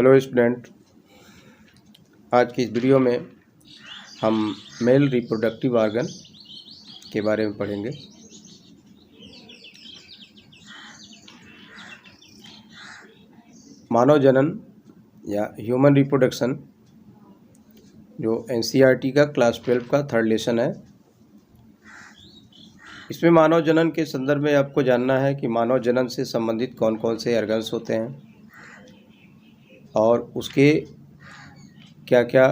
Hello student, आज की इस वीडियो में हम मेल रिप्रोडक्टिव ऑर्गन के बारे में पढ़ेंगे। मानव जनन या ह्यूमन रिप्रोडक्शन जो एनसीईआरटी का क्लास 12 का थर्ड लेसन है। इसमें मानव जनन के संदर्भ में आपको जानना है कि मानव जनन से संबंधित कौन कौन से ऑर्गन्स होते हैं और उसके क्या क्या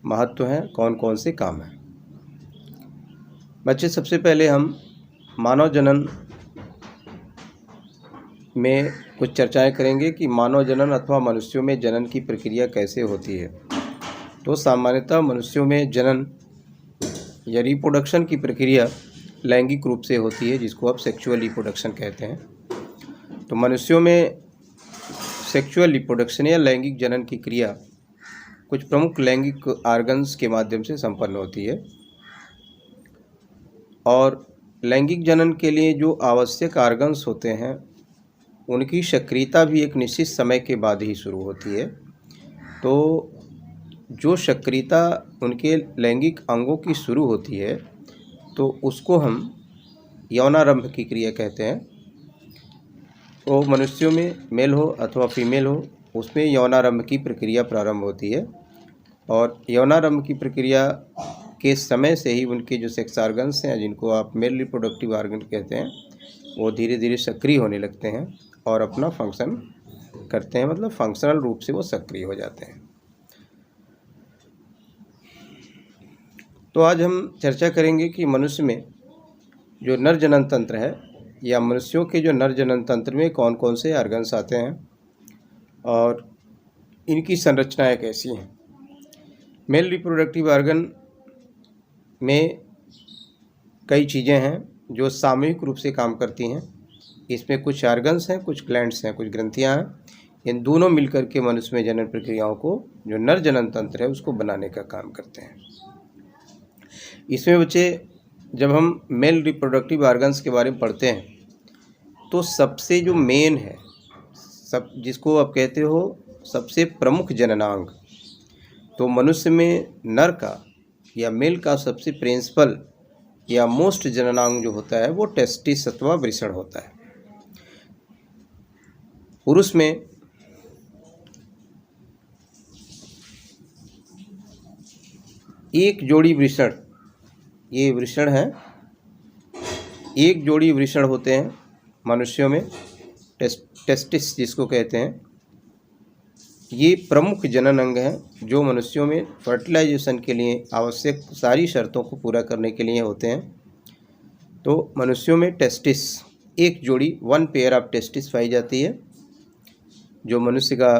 महत्व हैं, कौन कौन से काम हैं। बच्चे, सबसे पहले हम मानव जनन में कुछ चर्चाएं करेंगे कि मानव जनन अथवा मनुष्यों में जनन की प्रक्रिया कैसे होती है। तो सामान्यतः मनुष्यों में जनन या रिप्रोडक्शन की प्रक्रिया लैंगिक रूप से होती है, जिसको आप सेक्सुअल रिप्रोडक्शन कहते हैं। तो मनुष्यों में सेक्सुअल रिप्रोडक्शन या लैंगिक जनन की क्रिया कुछ प्रमुख लैंगिक ऑर्गन्स के माध्यम से संपन्न होती है और लैंगिक जनन के लिए जो आवश्यक ऑर्गन्स होते हैं उनकी सक्रियता भी एक निश्चित समय के बाद ही शुरू होती है। तो जो सक्रियता उनके लैंगिक अंगों की शुरू होती है तो उसको हम यौनारंभ की क्रिया कहते हैं। तो मनुष्यों में मेल हो अथवा फीमेल हो, उसमें यौनारंभ की प्रक्रिया प्रारंभ होती है और यौनारंभ की प्रक्रिया के समय से ही उनके जो सेक्स ऑर्गन्स हैं, जिनको आप मेल रिप्रोडक्टिव ऑर्गन कहते हैं, वो धीरे धीरे सक्रिय होने लगते हैं और अपना फंक्शन करते हैं, मतलब फंक्शनल रूप से वो सक्रिय हो जाते हैं। तो आज हम चर्चा करेंगे कि मनुष्य में जो नर जनन तंत्र है या मनुष्यों के जो नर जनन तंत्र में कौन कौन से ऑर्गन्स आते हैं और इनकी संरचनाएं कैसी हैं। मेल रिप्रोडक्टिव ऑर्गन में कई चीज़ें हैं जो सामूहिक रूप से काम करती हैं। इसमें कुछ ऑर्गन्स हैं, कुछ ग्लैंड्स हैं, कुछ ग्रंथियां हैं। इन दोनों मिलकर के मनुष्य में जनन प्रक्रियाओं को, जो नर जनन तंत्र है, उसको बनाने का काम करते हैं। इसमें बच्चे, जब हम मेल रिप्रोडक्टिव ऑर्गन्स के बारे में पढ़ते हैं तो सबसे जो मेन है, सब जिसको आप कहते हो सबसे प्रमुख जननांग, तो मनुष्य में नर का या मेल का सबसे प्रिंसिपल या मोस्ट जननांग जो होता है वो टेस्टिस अथवा वृषण होता है। पुरुष में एक जोड़ी वृषण, ये वृषण है, एक जोड़ी वृषण होते हैं मनुष्यों में, टेस्टिस जिसको कहते हैं। ये प्रमुख जनन अंग हैं जो मनुष्यों में फर्टिलाइजेशन के लिए आवश्यक सारी शर्तों को पूरा करने के लिए होते हैं। तो मनुष्यों में टेस्टिस, एक जोड़ी, वन पेयर ऑफ टेस्टिस पाई जाती है, जो मनुष्य का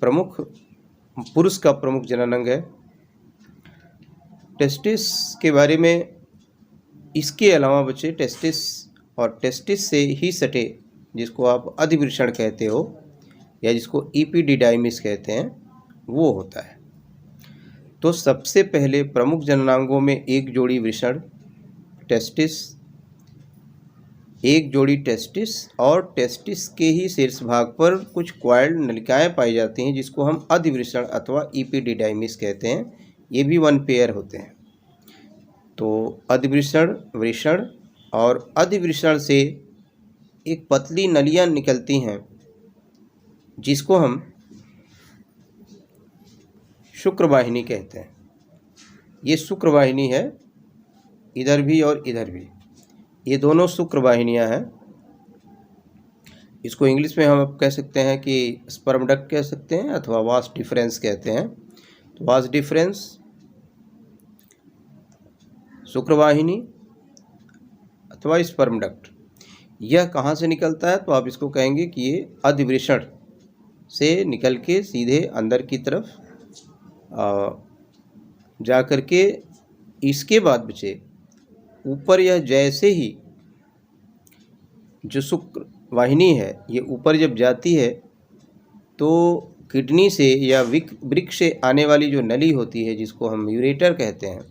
प्रमुख, पुरुष का प्रमुख जनन अंग है। टेस्टिस के बारे में, इसके अलावा बच्चे टेस्टिस और टेस्टिस से ही सटे, जिसको आप अधिवृषण कहते हो या जिसको इपिडिडाइमिस कहते हैं, वो होता है। तो सबसे पहले प्रमुख जननांगों में एक जोड़ी वृषण, टेस्टिस, एक जोड़ी टेस्टिस, और टेस्टिस के ही शीर्ष भाग पर कुछ क्वाइल्ड नलिकाएं पाई जाती हैं, जिसको हम अधिवृषण अथवा इपिडिडाइमिस कहते हैं। ये भी वन पेयर होते हैं। तो अधिवृषण, वृषण और अधिवृषण से एक पतली नलियां निकलती हैं, जिसको हम शुक्रवाहिनी कहते हैं। ये शुक्रवाहिनी है, इधर भी और इधर भी, ये दोनों शुक्रवाहिनियां हैं। इसको इंग्लिश में हम कह सकते हैं कि स्पर्म डक्ट कह सकते हैं अथवा वास डिफरेंस कहते हैं। तो वास डिफरेंस, शुक्रवाहिनी अथवा स्पर्म डक्ट, यह कहाँ से निकलता है? तो आप इसको कहेंगे कि ये अधिवृषण से निकल के सीधे अंदर की तरफ जा कर के, इसके बाद बचे ऊपर, यह जैसे ही जो शुक्रवाहिनी है ये ऊपर जब जाती है तो किडनी से या वृक्क से आने वाली जो नली होती है, जिसको हम यूरेटर कहते हैं,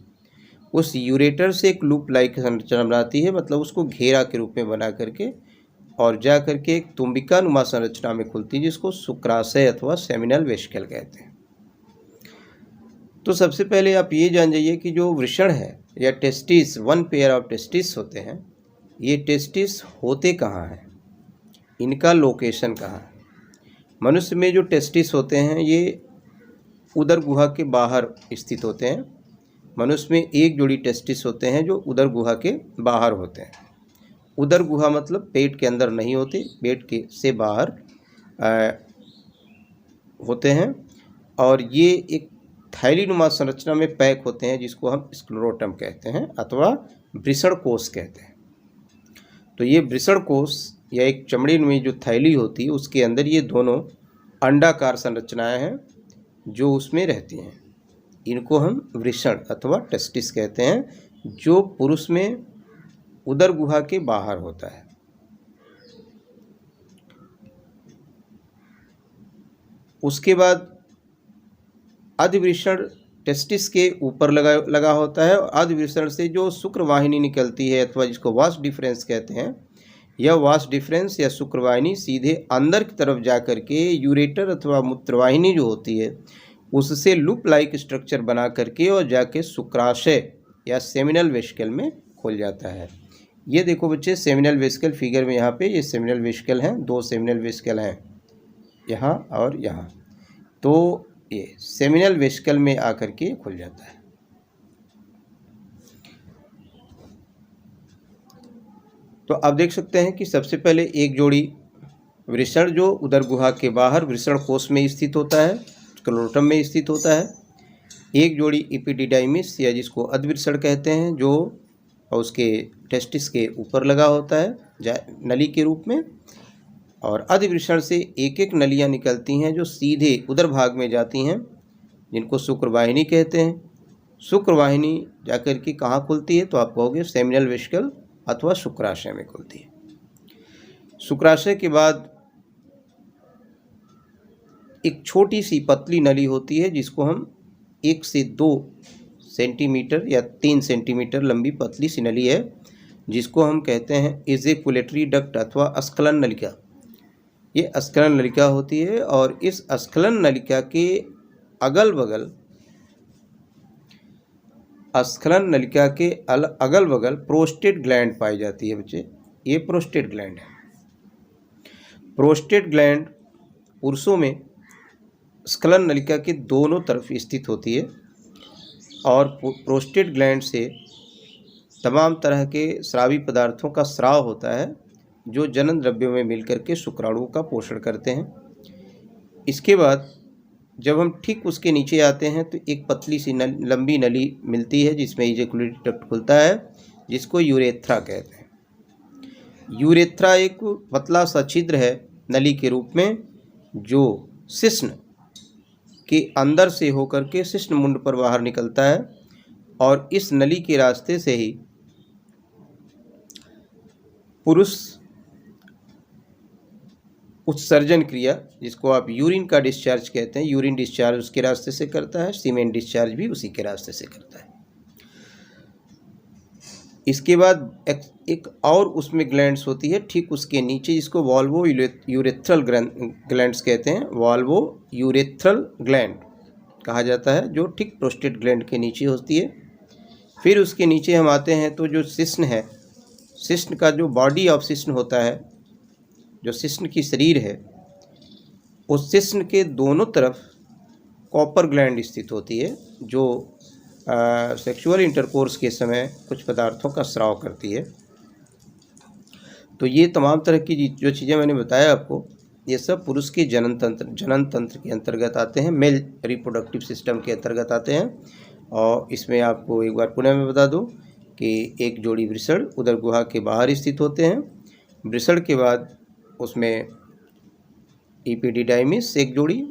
उस यूरेटर से एक लूप लाइक संरचना बनाती है, मतलब उसको घेरा के रूप में बना करके और जा करके एक तुम्बिकानुमा संरचना में खुलती है जिसको शुक्राशय अथवा सेमिनल वेसिकल कहते हैं। तो सबसे पहले आप ये जान जाइए कि जो वृषण है या testis, one pair of testis होते हैं, ये टेस्टिस होते कहाँ हैं, इनका लोकेशन कहाँ है। मनुष्य में जो टेस्टिस होते हैं ये उदर गुहा के बाहर स्थित होते हैं। मनुष्य में एक जोड़ी टेस्टिस होते हैं जो उदर गुहा के बाहर होते हैं। उदर गुहा मतलब पेट के अंदर नहीं होते, पेट के से बाहर होते हैं और ये एक थैलीनुमा संरचना में पैक होते हैं जिसको हम स्क्लेरोटम कहते हैं अथवा वृषण कोष कहते हैं। तो ये वृषण कोष या एक चमड़ी में जो थैली होती है उसके अंदर ये दोनों अंडाकार संरचनाएं हैं जो उसमें रहती हैं। इनको हम वृषण अथवा टेस्टिस कहते हैं, जो पुरुष में उदर गुहा के बाहर होता है। उसके बाद अधिवृषण टेस्टिस के ऊपर लगा होता है और अधिवृषण से जो शुक्रवाहिनी निकलती है अथवा जिसको वास डिफरेंस कहते हैं, यह वास डिफरेंस या शुक्रवाहिनी सीधे अंदर की तरफ जा कर के यूरेटर अथवा मूत्रवाहिनी जो होती है उससे लूप लाइक स्ट्रक्चर बना करके और जाके शुक्राशय या सेमिनल वेसिकल में खुल जाता है। ये देखो बच्चे सेमिनल वेसिकल फिगर में, यहाँ पे ये सेमिनल वेसिकल हैं, दो सेमिनल वेसिकल हैं यहाँ और यहाँ। तो ये सेमिनल वेसिकल में आकर के खुल जाता है। तो आप देख सकते हैं कि सबसे पहले एक जोड़ी वृषण जो उदर गुहा के बाहर वृषण कोष में स्थित होता है, स्क्लेरोटम में स्थित होता है। एक जोड़ी एपिडिडाइमिस या जिसको अधवृषण कहते हैं जो उसके टेस्टिस के ऊपर लगा होता है नली के रूप में, और अधिवृषण से एक एक नलियाँ निकलती हैं जो सीधे उदर भाग में जाती हैं जिनको शुक्रवाहिनी कहते हैं। शुक्रवाहिनी जाकर के कहाँ खुलती है तो आप कहोगे सेमिनल वेसिकल अथवा शुक्राशय में खुलती है। शुक्राशय के बाद एक छोटी सी पतली नली होती है जिसको हम 1 से 2 सेंटीमीटर या 3 सेंटीमीटर लंबी पतली सी नली है जिसको हम कहते हैं इजेकुलेटरी डक्ट अथवा अस्खलन नलिका। ये अस्खलन नलिका होती है और इस अस्खलन नलिका के अगल बगल प्रोस्टेट ग्लैंड पाई जाती है बच्चे। ये प्रोस्टेट ग्लैंड है। प्रोस्टेट ग्लैंड पुरुषों में स्खलन नलिका के दोनों तरफ स्थित होती है और प्रोस्टेट ग्लैंड से तमाम तरह के स्रावी पदार्थों का स्राव होता है जो जनन द्रव्यों में मिलकर के शुक्राणुओं का पोषण करते हैं। इसके बाद जब हम ठीक उसके नीचे आते हैं तो एक पतली सी लंबी नली मिलती है जिसमें इजेकुलेटरी डक्ट खुलता है जिसको यूरेथ्रा कहते हैं। यूरेथ्रा एक पतला सा छिद्र है नली के रूप में जो शिश्न के अंदर से होकर के शिश्न मुंड पर बाहर निकलता है और इस नली के रास्ते से ही पुरुष उत्सर्जन क्रिया जिसको आप यूरिन का डिस्चार्ज कहते हैं, यूरिन डिस्चार्ज उसके रास्ते से करता है, सीमेन डिस्चार्ज भी उसी के रास्ते से करता है। इसके बाद एक और उसमें ग्लैंड्स होती है ठीक उसके नीचे जिसको वाल्वो यूरेथ्रल ग्लैंड्स कहते हैं। वाल्वो यूरेथ्रल ग्लैंड कहा जाता है जो ठीक प्रोस्टेट ग्लैंड के नीचे होती है। फिर उसके नीचे हम आते हैं तो जो शिश्न है, शिश्न का जो बॉडी ऑफ शिश्न होता है, जो शिश्न की शरीर है, उस शिश्न के दोनों तरफ कॉपर ग्लैंड स्थित होती है जो सेक्सुअल इंटरकोर्स के समय कुछ पदार्थों का स्राव करती है। तो ये तमाम तरह की जो चीज़ें मैंने बताया आपको, ये सब पुरुष के जनन तंत्र के अंतर्गत आते हैं, मेल रिप्रोडक्टिव सिस्टम के अंतर्गत आते हैं। और इसमें आपको एक बार पुनः मैं बता दूं कि एक जोड़ी वृषण उदर गुहा के बाहर स्थित होते हैं। वृषण के बाद उसमें एपिडिडाइमिस एक जोड़ी,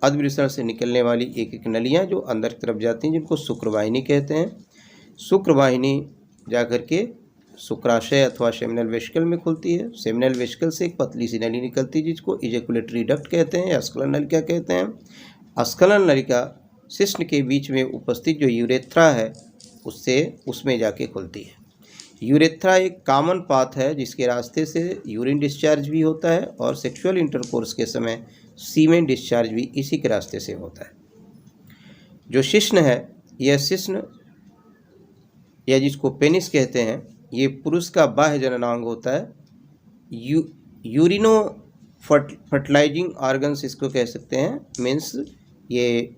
अधिवृषण से निकलने वाली एक एक नलियाँ जो अंदर की तरफ जाती हैं जिनको शुक्रवाहिनी कहते हैं। शुक्रवाहिनी जाकर के शुक्राशय अथवा सेमिनल वेसिकल में खुलती है। सेमिनल वेसिकल से एक पतली सी नली निकलती है जिसको इजेकुलेटरी डक्ट कहते हैं या अस्खलन नलिका कहते हैं। अस्खलन नलिका शिश्न के बीच में उपस्थित जो यूरेथ्रा है उसमें जाके खुलती है। यूरेथ्रा एक कॉमन पाथ है जिसके रास्ते से यूरिन डिस्चार्ज भी होता है और सेक्सुअल इंटरकोर्स के समय सीमेन डिस्चार्ज भी इसी के रास्ते से होता है। जो शिश्न है, यह शिश्न या जिसको पेनिस कहते हैं, ये पुरुष का बाह्य जननांग होता है। यूरिनो फर्टिलाइजिंग ऑर्गन्स इसको कह सकते हैं। मीन्स ये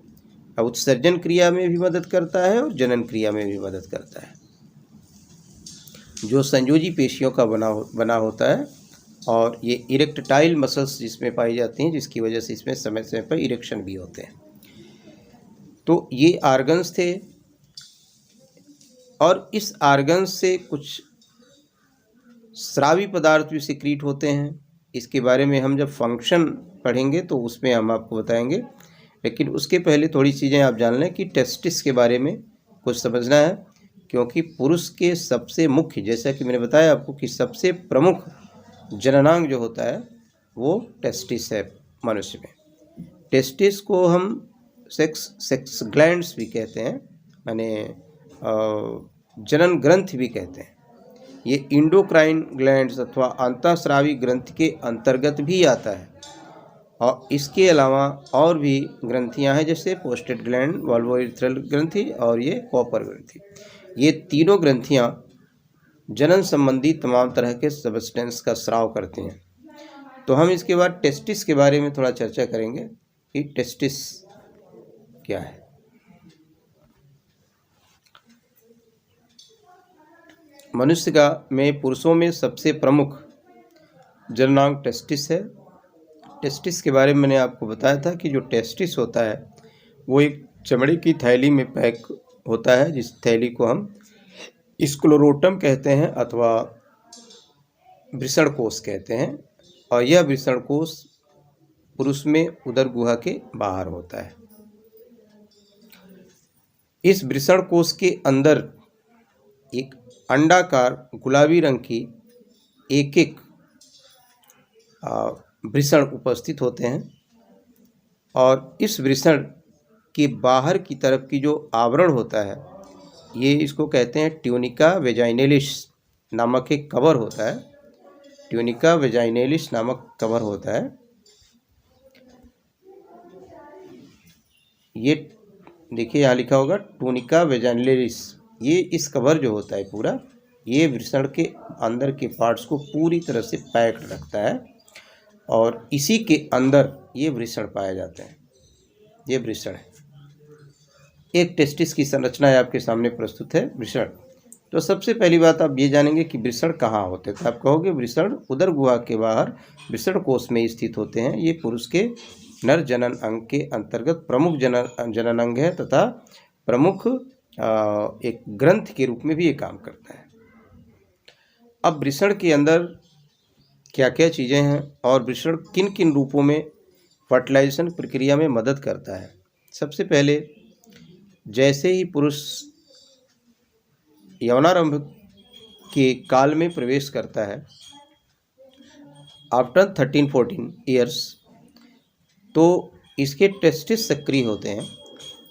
उत्सर्जन क्रिया में भी मदद करता है और जनन क्रिया में भी मदद करता है। जो संयोजी पेशियों का बना होता है और ये इरेक्टाइल मसल्स जिसमें पाई जाती हैं, जिसकी वजह से इसमें समय समय पर इरेक्शन भी होते हैं। तो ये आर्गन्स थे और इस आर्गन्स से कुछ स्रावी पदार्थ भी सिक्रीट होते हैं। इसके बारे में हम जब फंक्शन पढ़ेंगे तो उसमें हम आपको बताएंगे, लेकिन उसके पहले थोड़ी चीज़ें आप जान लें कि टेस्टिस के बारे में कुछ समझना है, क्योंकि पुरुष के सबसे मुख्य, जैसा कि मैंने बताया आपको कि सबसे प्रमुख जननांग जो होता है वो टेस्टिस है मनुष्य में। टेस्टिस को हम सेक्स ग्लैंड्स भी कहते हैं, माने जनन ग्रंथि भी कहते हैं। ये इंडोक्राइन ग्लैंड्स अथवा अंतःस्रावी ग्रंथि के अंतर्गत भी आता है। और इसके अलावा और भी ग्रंथियां हैं, जैसे प्रोस्टेट ग्लैंड, वल्वोइरेथ्रल ग्रंथि और ये कॉपर ग्रंथि। ये तीनों ग्रंथियां जनन संबंधी तमाम तरह के सब्सटेंस का स्राव करती हैं। तो हम इसके बाद टेस्टिस के बारे में थोड़ा चर्चा करेंगे कि टेस्टिस क्या है। मनुष्य का में पुरुषों में सबसे प्रमुख जननांग टेस्टिस है। टेस्टिस के बारे में मैंने आपको बताया था कि जो टेस्टिस होता है वो एक चमड़े की थैली में पैक होता है, जिस थैली को हम स्क्लेरोटम कहते हैं अथवा वृषण कोष कहते हैं। और यह वृषण कोष पुरुष में उदर गुहा के बाहर होता है। इस वृषण कोष के अंदर एक अंडाकार गुलाबी रंग की एक वृषण उपस्थित होते हैं और इस वृषण के बाहर की तरफ की जो आवरण होता है, ये इसको कहते हैं ट्यूनिका वेजाइनलिस नामक एक कवर होता है। ट्यूनिका वेजाइनलिस नामक कवर होता है। ये देखिए यहाँ लिखा होगा ट्यूनिका वेजाइनलिस। ये इस कवर जो होता है पूरा, ये वृषण के अंदर के पार्ट्स को पूरी तरह से पैक रखता है और इसी के अंदर ये वृषण पाए जाते हैं। ये वृषण है। एक टेस्टिस की संरचना है आपके सामने प्रस्तुत है, वृषण। तो सबसे पहली बात आप ये जानेंगे कि वृषण कहाँ होते हैं। तो आप कहोगे वृषण उदर गुहा के बाहर वृषण कोष में स्थित होते हैं। ये पुरुष के नर जनन अंग के अंतर्गत प्रमुख जनन अंग है तथा प्रमुख एक ग्रंथ के रूप में भी ये काम करता है। अब वृषण के अंदर क्या क्या चीज़ें हैं और वृषण किन किन रूपों में फर्टिलाइजेशन प्रक्रिया में मदद करता है। सबसे पहले जैसे ही पुरुष यौनारंभ के काल में प्रवेश करता है, आफ्टर 13-14 ईयर्स, तो इसके टेस्टिस सक्रिय होते हैं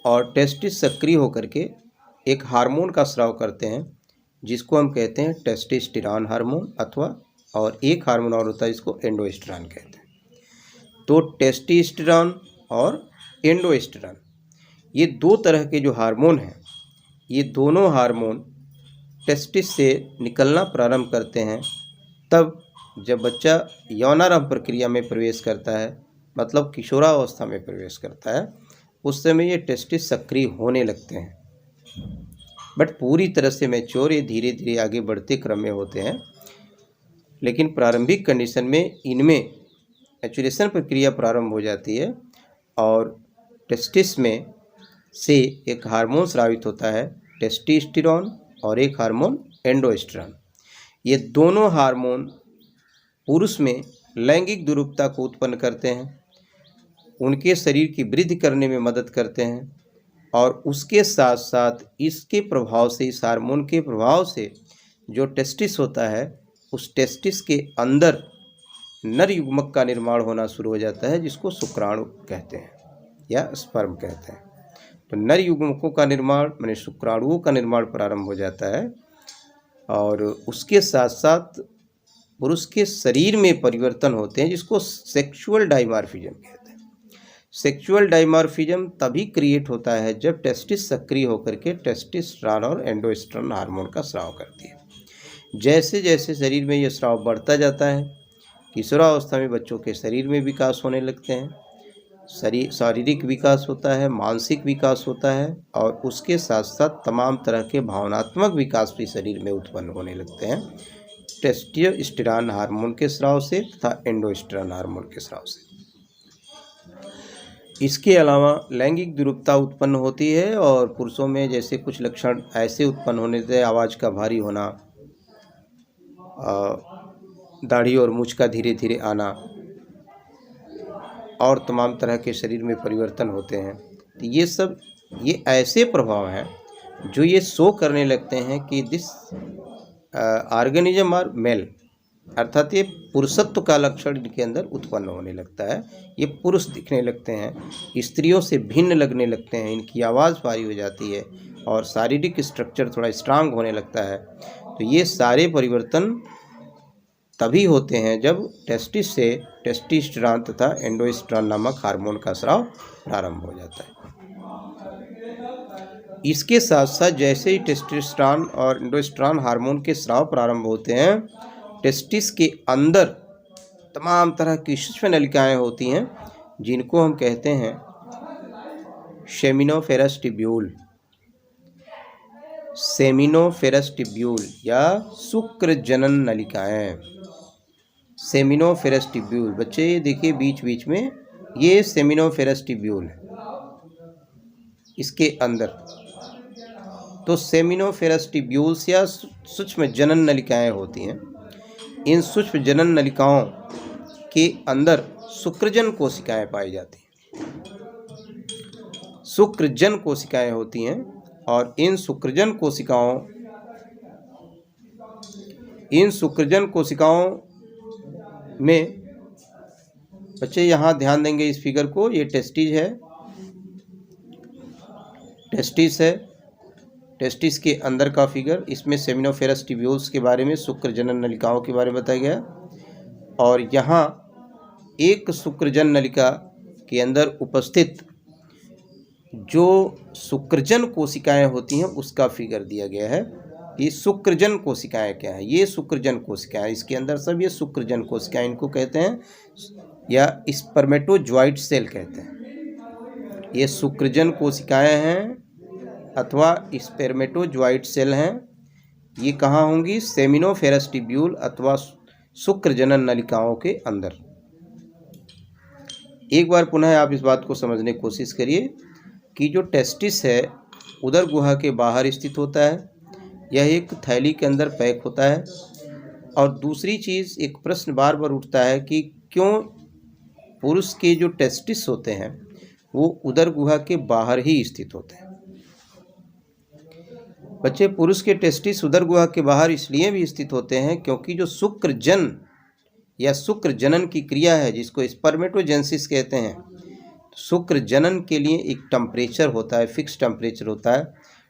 और टेस्टिस सक्रिय होकर के एक हार्मोन का स्राव करते हैं जिसको हम कहते हैं टेस्टोस्टेरोन हार्मोन, अथवा और एक हार्मोन और होता है जिसको एंडोस्टेरोन कहते हैं। तो टेस्टोस्टेरोन और एंडोस्टेरोन ये दो तरह के जो हार्मोन हैं, ये दोनों हार्मोन टेस्टिस से निकलना प्रारंभ करते हैं तब जब बच्चा यौनारंभ प्रक्रिया में प्रवेश करता है, मतलब किशोरावस्था में प्रवेश करता है, उस समय ये टेस्टिस सक्रिय होने लगते हैं। बट पूरी तरह से मैच्योर ये धीरे धीरे आगे बढ़ते क्रम में होते हैं। लेकिन प्रारंभिक कंडीशन में इनमें मैच्योरेशन प्रक्रिया प्रारंभ हो जाती है और टेस्टिस में से एक हार्मोन स्रावित होता है टेस्टोस्टेरोन और एक हार्मोन एंडोस्टेरोन। ये दोनों हार्मोन पुरुष में लैंगिक द्रुपता को उत्पन्न करते हैं, उनके शरीर की वृद्धि करने में मदद करते हैं और उसके साथ साथ इसके प्रभाव से, इस हार्मोन के प्रभाव से जो टेस्टिस होता है, उस टेस्टिस के अंदर नर युग्मक का निर्माण होना शुरू हो जाता है जिसको शुक्राणु कहते हैं या स्पर्म कहते हैं। तो नर युग्मकों का निर्माण माने शुक्राणुओं का निर्माण प्रारंभ हो जाता है और उसके साथ साथ पुरुष के शरीर में परिवर्तन होते हैं, जिसको सेक्सुअल डाइमॉर्फिज्म कहते हैं। सेक्सुअल डाइमॉर्फिज्म तभी क्रिएट होता है जब टेस्टिस सक्रिय होकर के टेस्टोस्टेरोन और एंडोस्टेरोन हार्मोन का स्राव करती है। जैसे जैसे शरीर में यह स्राव बढ़ता जाता है, किशोरावस्था में बच्चों के शरीर में विकास होने लगते हैं, शारीरिक विकास होता है, मानसिक विकास होता है, और उसके साथ साथ तमाम तरह के भावनात्मक विकास भी शरीर में उत्पन्न होने लगते हैं टेस्टोस्टेरोन हार्मोन के स्राव से तथा एंडोस्टेरोन हार्मोन के स्राव से। इसके अलावा लैंगिक विरूपता उत्पन्न होती है और पुरुषों में जैसे कुछ लक्षण ऐसे उत्पन्न होने से आवाज़ का भारी होना, दाढ़ी और मूंछ का धीरे धीरे आना और तमाम तरह के शरीर में परिवर्तन होते हैं। तो ये ऐसे प्रभाव हैं जो ये शो करने लगते हैं कि दिस ऑर्गेनिज्म आर मेल, अर्थात ये पुरुषत्व का लक्षण इनके अंदर उत्पन्न होने लगता है। ये पुरुष दिखने लगते हैं, स्त्रियों से भिन्न लगने लगते हैं, इनकी आवाज़ भारी हो जाती है और शारीरिक स्ट्रक्चर थोड़ा स्ट्रांग होने लगता है। तो ये सारे परिवर्तन तभी होते हैं जब टेस्टिस से टेस्टोस्टेरोन तथा एंडोस्टेरोन नामक हार्मोन का स्राव प्रारंभ हो जाता है। इसके साथ साथ जैसे ही टेस्टोस्टेरोन और एंडोस्टेरोन हार्मोन के स्राव प्रारंभ होते हैं, टेस्टिस के अंदर तमाम तरह की सूक्ष्म नलिकाएं होती हैं, जिनको हम कहते हैं सेमिनोफेरस ट्यूब्यूल, सेमिनोफेरस ट्यूब्यूल या शुक्र जनन नलिकाएं। सेमिनोफेरस ट्यूब्यूल, बच्चे देखिए बीच बीच में ये सेमिनोफेरस ट्यूब्यूल है इसके अंदर। तो सेमिनोफेरस ट्यूब्यूल्स या सूक्ष्म जनन नलिकाएं होती हैं। इन सूक्ष्म जनन नलिकाओं के अंदर शुक्रजन कोशिकाएं पाई जाती हैं, शुक्रजन कोशिकाएं होती हैं। और इन शुक्रजन कोशिकाओं में बच्चे यहाँ ध्यान देंगे इस फिगर को, ये टेस्टिस है, टेस्टिस के अंदर का फिगर। इसमें सेमिनोफेरस ट्यूब्यूल्स के बारे में, शुक्र जनन नलिकाओं के बारे में बताया गया। और यहाँ एक शुक्रजन नलिका के अंदर उपस्थित जो शुक्रजन कोशिकाएं होती हैं उसका फिगर दिया गया है। ये शुक्रजन कोशिकाएं क्या है? ये शुक्रजन कोशिकाएं, इसके अंदर सब ये शुक्रजन कोशिकाएं इनको कहते हैं या स्पर्मेटोजॉइड सेल कहते हैं। ये शुक्रजन कोशिकाएं हैं अथवा स्पर्मेटोजॉइड सेल हैं। ये कहाँ होंगी? सेमिनोफेरस ट्यूब्यूल अथवा शुक्र जनन नलिकाओं के अंदर। एक बार पुनः आप इस बात को समझने की कोशिश करिए कि जो टेस्टिस है उदर गुहा के बाहर स्थित होता है, यह एक थैली के अंदर पैक होता है। और दूसरी चीज़, एक प्रश्न बार बार उठता है कि क्यों पुरुष के जो टेस्टिस होते हैं वो उदर गुहा के बाहर ही स्थित होते हैं। बच्चे, पुरुष के टेस्टिस उदर गुहा के बाहर इसलिए भी स्थित होते हैं क्योंकि जो शुक्रजन या शुक्र जनन की क्रिया है, जिसको स्पर्मेटोजेनेसिस कहते हैं, शुक्र जनन के लिए एक टेम्परेचर होता है, फिक्स टेम्परेचर होता है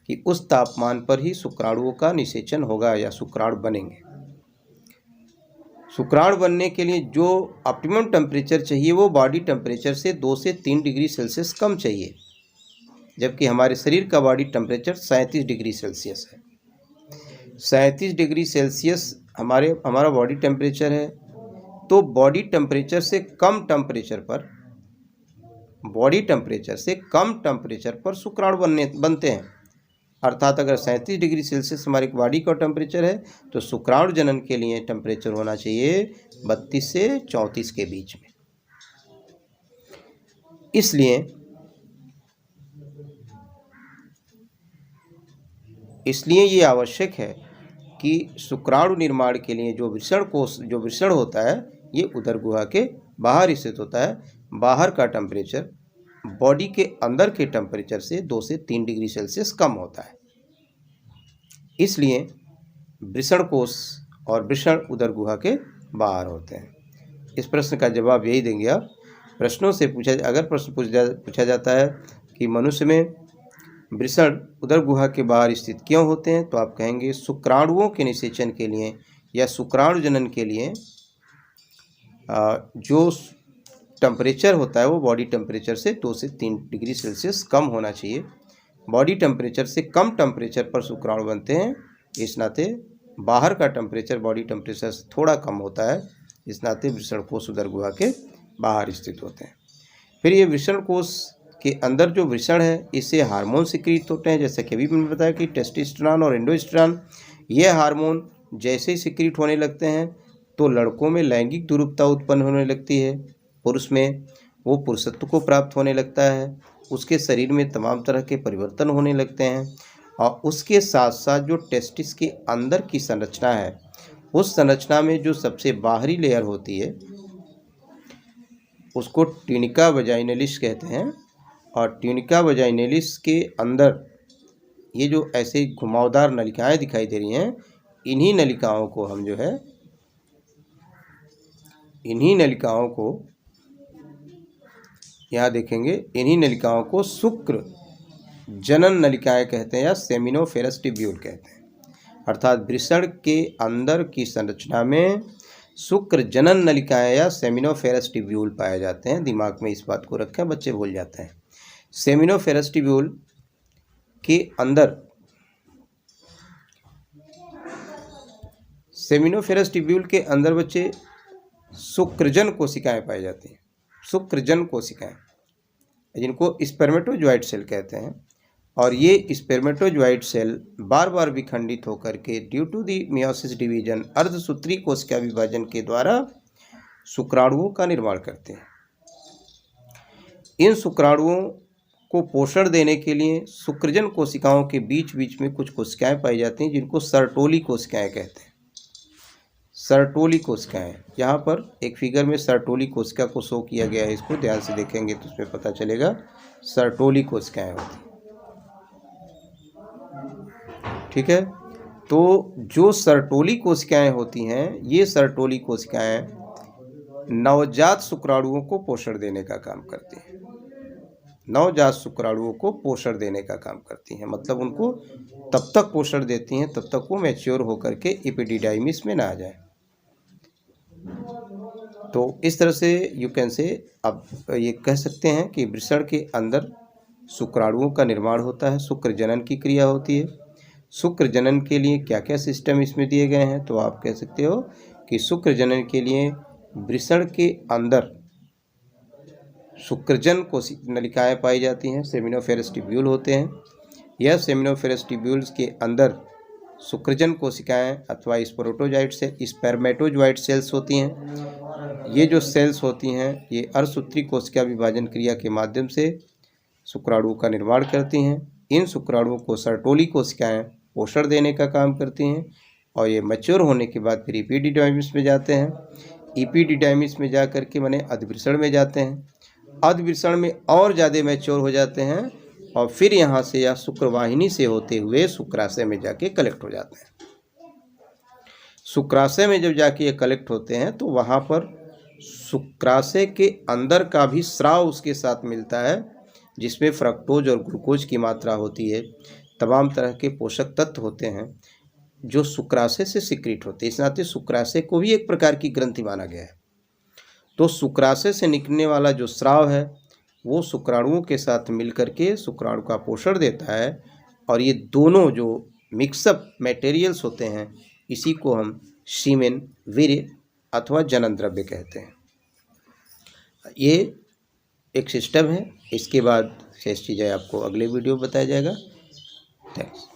कि उस तापमान पर ही शुक्राणुओं का निषेचन होगा या शुक्राणु बनेंगे। शुक्राणु बनने के लिए जो ऑप्टिमम टेम्परेचर चाहिए वो बॉडी टेम्परेचर से 2 से 3 डिग्री सेल्सियस कम चाहिए, जबकि हमारे शरीर का बॉडी टेम्परेचर 37 डिग्री सेल्सियस है। 37 डिग्री सेल्सियस हमारा बॉडी टेम्परेचर है। तो बॉडी टेम्परेचर से कम टेम्परेचर पर शुक्राणु बनते हैं। अर्थात अगर 37 डिग्री सेल्सियस हमारे बॉडी का टेम्परेचर है तो शुक्राणु जनन के लिए टेम्परेचर होना चाहिए 32 से 34 के बीच में। इसलिए ये आवश्यक है कि शुक्राणु निर्माण के लिए जो वृषण होता है ये उदर गुहा के बाहर स्थित होता है। बाहर का टेम्परेचर बॉडी के अंदर के टेम्परेचर से 2 से 3 डिग्री सेल्सियस कम होता है। इसलिए वृषण कोष और वृषण उदर गुहा के बाहर होते हैं। इस प्रश्न का जवाब यही देंगे आप। प्रश्नों से अगर प्रश्न पूछा जाता है कि मनुष्य में वृषण उदर गुहा के बाहर स्थित क्यों होते हैं? तो आप कहेंगे शुक्राणुओं के निषेचन के लिए या शुक्राणु जनन के लिए जो टेम्परेचर होता है वो बॉडी टेम्परेचर से 2 से 3 डिग्री सेल्सियस कम होना चाहिए। बॉडी टेम्परेचर से कम टेम्परेचर पर शुक्राणु बनते हैं, इस नाते बाहर का टेम्परेचर बॉडी टेम्परेचर से थोड़ा कम होता है, इस नाते वृषण कोश उदर गुहा के बाहर स्थित होते हैं। फिर ये वृषण कोश के अंदर जो वृषण है इससे हार्मोन सिक्रीट होते हैं, जैसे कि अभी मैंने बताया कि टेस्टोस्टेरोन और एंडोस्टेरोन। ये हार्मोन जैसे ही सिक्रीट होने लगते हैं तो लड़कों में लैंगिक दुरूपता उत्पन्न होने लगती है, पुरुष में वो पुरुषत्व को प्राप्त होने लगता है, उसके शरीर में तमाम तरह के परिवर्तन होने लगते हैं। और उसके साथ साथ जो टेस्टिस के अंदर की संरचना है, उस संरचना में जो सबसे बाहरी लेयर होती है उसको ट्यूनिका वजाइनलिस कहते हैं। और ट्यूनिका वजाइनलिस के अंदर ये जो ऐसे घुमावदार नलिकाएं दिखाई दे रही हैं, इन्हीं नलिकाओं को हम जो है इन्हीं नलिकाओं को यहाँ देखेंगे, इन्हीं नलिकाओं को शुक्र जनन नलिकाएं कहते हैं या सेमिनोफेरस ट्यूब्यूल कहते हैं। अर्थात वृषण के अंदर की संरचना में शुक्र जनन नलिकाएं या सेमिनोफेरस ट्यूब्यूल पाए जाते हैं। दिमाग में इस बात को रखें, बच्चे भूल जाते हैं। सेमिनोफेरस ट्यूब्यूल के अंदर सेमिनोफेरस ट्यूब्यूल के अंदर बच्चे शुक्रजन कोशिकाएं पाई जाती हैं। शुक्रजन कोशिकाएं जिनको स्पर्मेटोजोइट सेल कहते हैं। और ये स्पर्मेटोजोइट सेल बार बार विखंडित होकर के due to the meiosis division अर्धसूत्री कोशिका विभाजन के द्वारा शुक्राणुओं का निर्माण करते हैं। इन शुक्राणुओं को पोषण देने के लिए शुक्रजन कोशिकाओं के बीच बीच में कुछ कोशिकाएं पाई जाती हैं जिनको सर्टोली कोशिकाएं कहते हैं। सर्टोली कोशिकाएं, यहाँ पर एक फिगर में सर्टोली कोशिका को शो किया गया है, इसको ध्यान से देखेंगे तो उसमें पता चलेगा सर्टोली कोशिकाएं होती हैं। ठीक है, तो जो सर्टोली कोशिकाएं होती हैं, ये सर्टोली कोशिकाएं नवजात शुक्राणुओं को पोषण देने का काम करती हैं। नवजात शुक्राणुओं को पोषण देने का काम करती हैं, मतलब उनको तब तक पोषण देती हैं तब तक वो मैच्योर होकर के एपिडिडाइमिस में ना आ जाए। तो इस तरह से यू कैन से अब ये कह सकते हैं कि वृषण के अंदर शुक्राणुओं का निर्माण होता है, शुक्र जनन की क्रिया होती है। शुक्र जनन के लिए क्या क्या सिस्टम इसमें दिए गए हैं, तो आप कह सकते हो कि शुक्र जनन के लिए वृषण के अंदर शुक्रजन कोशिका नलिकाएं पाई जाती हैं, सेमिनोफेरस ट्यूब्यूल होते हैं। यह सेमिनोफेरस ट्यूब्यूल्स के अंदर शुक्रजन कोशिकाएं अथवा स्पर्मेटोजोइट सेल्स होती हैं। ये जो सेल्स होती हैं ये अर्धसूत्री कोशिका विभाजन क्रिया के माध्यम से शुक्राणुओं का निर्माण करती हैं। इन शुक्राणुओं को सर्टोली कोशिकाएं पोषण देने का काम करती हैं और ये मैच्योर होने के बाद फिर एपिडिडाइमिस में जाते हैं। एपिडिडाइमिस में जा कर के माने अधवृषण में जाते हैं। अधवृषण में और ज़्यादा मैच्योर हो जाते हैं और फिर यहाँ से या शुक्रवाहिनी से होते हुए शुक्राशय में जाके कलेक्ट हो जाते हैं। शुक्राशय में जब जाके ये कलेक्ट होते हैं तो वहाँ पर शुक्राशय के अंदर का भी स्राव उसके साथ मिलता है, जिसमें फ्रक्टोज और ग्लूकोज की मात्रा होती है। तमाम तरह के पोषक तत्व होते हैं जो शुक्राशय से सिक्रीट होते हैं। इस नाते शुक्राशय को भी एक प्रकार की ग्रंथि माना गया है। तो शुक्राशय से निकलने वाला जो स्राव है वो शुक्राणुओं के साथ मिलकर के शुक्राणु का पोषण देता है और ये दोनों जो मिक्सअप मटेरियल्स होते हैं इसी को हम सीमेन, वीर्य अथवा जनन द्रव्य कहते हैं। ये एक सिस्टम है। इसके बाद शेष चीज़ें आपको अगले वीडियो में बताया जाएगा। थैंक्स।